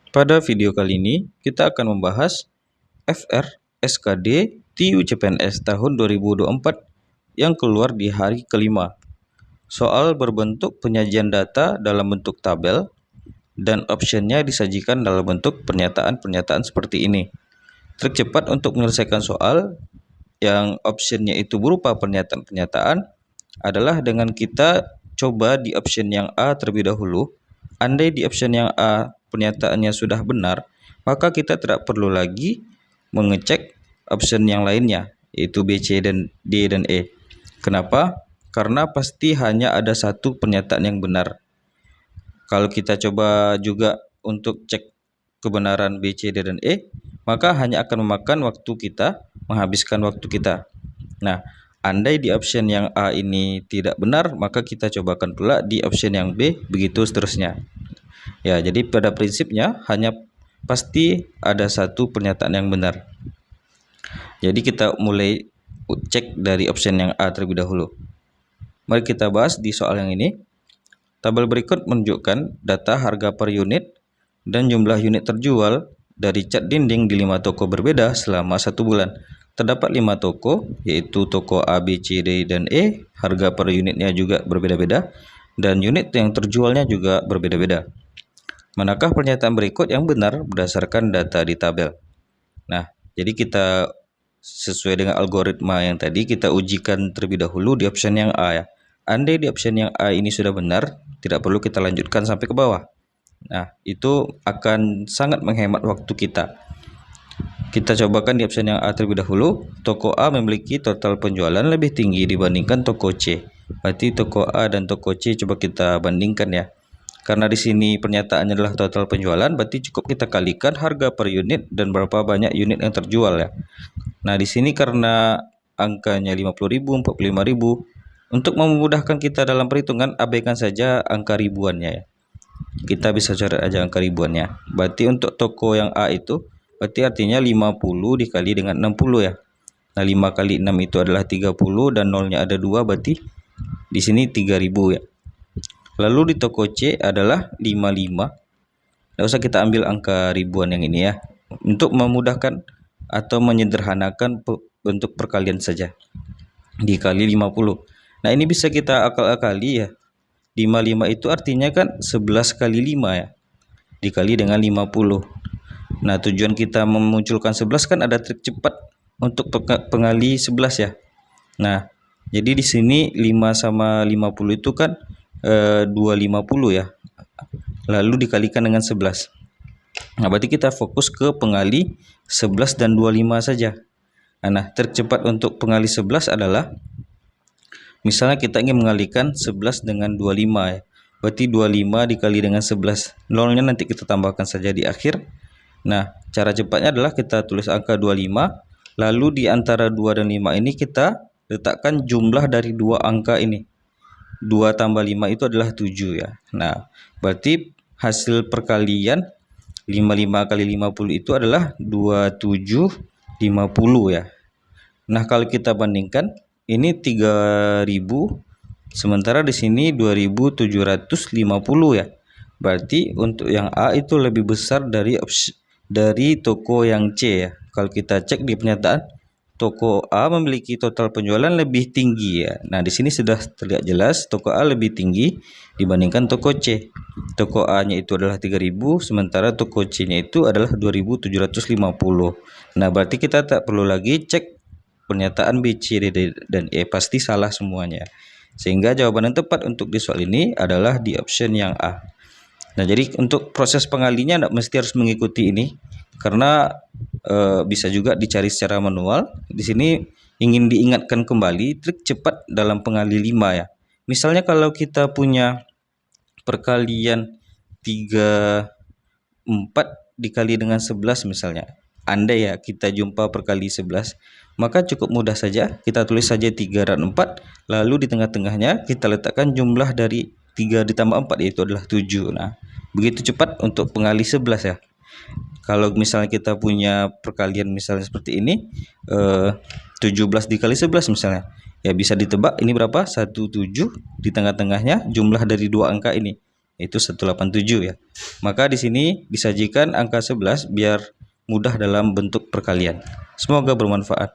Pada video kali ini, kita akan membahas FR SKD TU CPNS tahun 2024 yang keluar di hari kelima. Soal berbentuk penyajian data dalam bentuk tabel dan optionnya disajikan dalam bentuk pernyataan-pernyataan seperti ini. Trik cepat untuk menyelesaikan soal yang optionnya itu berupa pernyataan-pernyataan adalah dengan kita coba di option yang A terlebih dahulu. Andai di option yang A pernyataannya sudah benar, maka kita tidak perlu lagi mengecek option yang lainnya, yaitu B, C, dan D, dan E. Kenapa? Karena pasti hanya ada satu pernyataan yang benar. Kalau kita coba juga untuk cek kebenaran B, C, D, dan E, maka hanya akan memakan waktu kita, menghabiskan waktu kita. Nah, andai di option yang A ini tidak benar, maka kita cobakan pula di option yang B, begitu seterusnya. Ya, jadi pada prinsipnya hanya pasti ada satu pernyataan yang benar. Jadi kita mulai cek dari option yang A terlebih dahulu. Mari kita bahas di soal yang ini. Tabel berikut menunjukkan data harga per unit dan jumlah unit terjual dari cat dinding di 5 toko berbeda selama 1 bulan. Terdapat 5 toko, yaitu toko A, B, C, D, dan E. Harga per unitnya juga berbeda-beda dan unit yang terjualnya juga berbeda-beda. Manakah pernyataan berikut yang benar berdasarkan data di tabel? Nah, jadi kita sesuai dengan algoritma yang tadi, kita ujikan terlebih dahulu di option yang A ya. Andai di option yang A ini sudah benar, tidak perlu kita lanjutkan sampai ke bawah. Nah, itu akan sangat menghemat waktu kita. Kita cobakan di option yang A terlebih dahulu. Toko A memiliki total penjualan lebih tinggi dibandingkan toko C. Berarti toko A dan toko C coba kita bandingkan ya. Karena di sini pernyataannya adalah total penjualan, berarti cukup kita kalikan harga per unit dan berapa banyak unit yang terjual ya. Nah, di sini karena angkanya 50.000, 45.000, untuk memudahkan kita dalam perhitungan, abaikan saja angka ribuannya ya. Kita bisa cari aja angka ribuannya. Berarti untuk toko yang A itu, berarti artinya 50 dikali dengan 60 ya. Nah, 5 kali 6 itu adalah 30 dan nolnya ada 2, berarti di sini 3000 ya. Lalu di toko C adalah 55. Tidak usah kita ambil angka ribuan yang ini ya. Untuk memudahkan atau menyederhanakan bentuk perkalian saja. Dikali 50. Nah, ini bisa kita akal-akali ya. 55 itu artinya kan 11 kali 5 ya. Dikali dengan 50. Nah, tujuan kita memunculkan 11 kan ada trik cepat untuk pengali 11 ya. Nah, jadi di sini 5 sama 50 itu kan 250 ya. Lalu dikalikan dengan 11. Nah, berarti kita fokus ke pengali 11 dan 25 saja. Nah, trik cepat untuk pengali 11 adalah misalnya kita ingin mengalikan 11 dengan 25 ya. Berarti 25 dikali dengan 11. Nolnya nanti kita tambahkan saja di akhir. Nah, cara cepatnya adalah kita tulis angka 25. Lalu di antara 2 dan 5 ini kita letakkan jumlah dari dua angka ini. 2 tambah 5 itu adalah 7 ya. Nah, berarti hasil perkalian 55 kali 50 itu adalah 2750 ya. Nah, kalau kita bandingkan ini 3000 sementara di sini 2750 ya. Berarti untuk yang A itu lebih besar dari toko yang C ya. Kalau kita cek di pernyataan, toko A memiliki total penjualan lebih tinggi ya. Nah, di sini sudah terlihat jelas toko A lebih tinggi dibandingkan toko C. Toko A-nya itu adalah 3000 sementara toko C-nya itu adalah 2750. Nah, berarti kita tak perlu lagi cek pernyataan B, C, D, dan E, pasti salah semuanya. Sehingga jawaban yang tepat untuk di soal ini adalah di option yang A. Nah, jadi untuk proses pengalinya tidak mesti harus mengikuti ini, karena bisa juga dicari secara manual. Di sini ingin diingatkan kembali trik cepat dalam pengali 5 ya. Misalnya kalau kita punya perkalian 34 dikali dengan 11 misalnya. Andai ya kita jumpa perkali 11, maka cukup mudah saja kita tulis saja 3 dan 4, lalu di tengah-tengahnya kita letakkan jumlah dari 3 ditambah 4, yaitu adalah 7. Nah, begitu cepat untuk pengali 11 ya. Kalau misalnya kita punya perkalian misalnya seperti ini, 17 dikali 11 misalnya, ya bisa ditebak ini berapa? 17, di tengah-tengahnya jumlah dari dua angka ini. yaitu 187 ya. Maka di sini disajikan angka 11 biar mudah dalam bentuk perkalian. Semoga bermanfaat.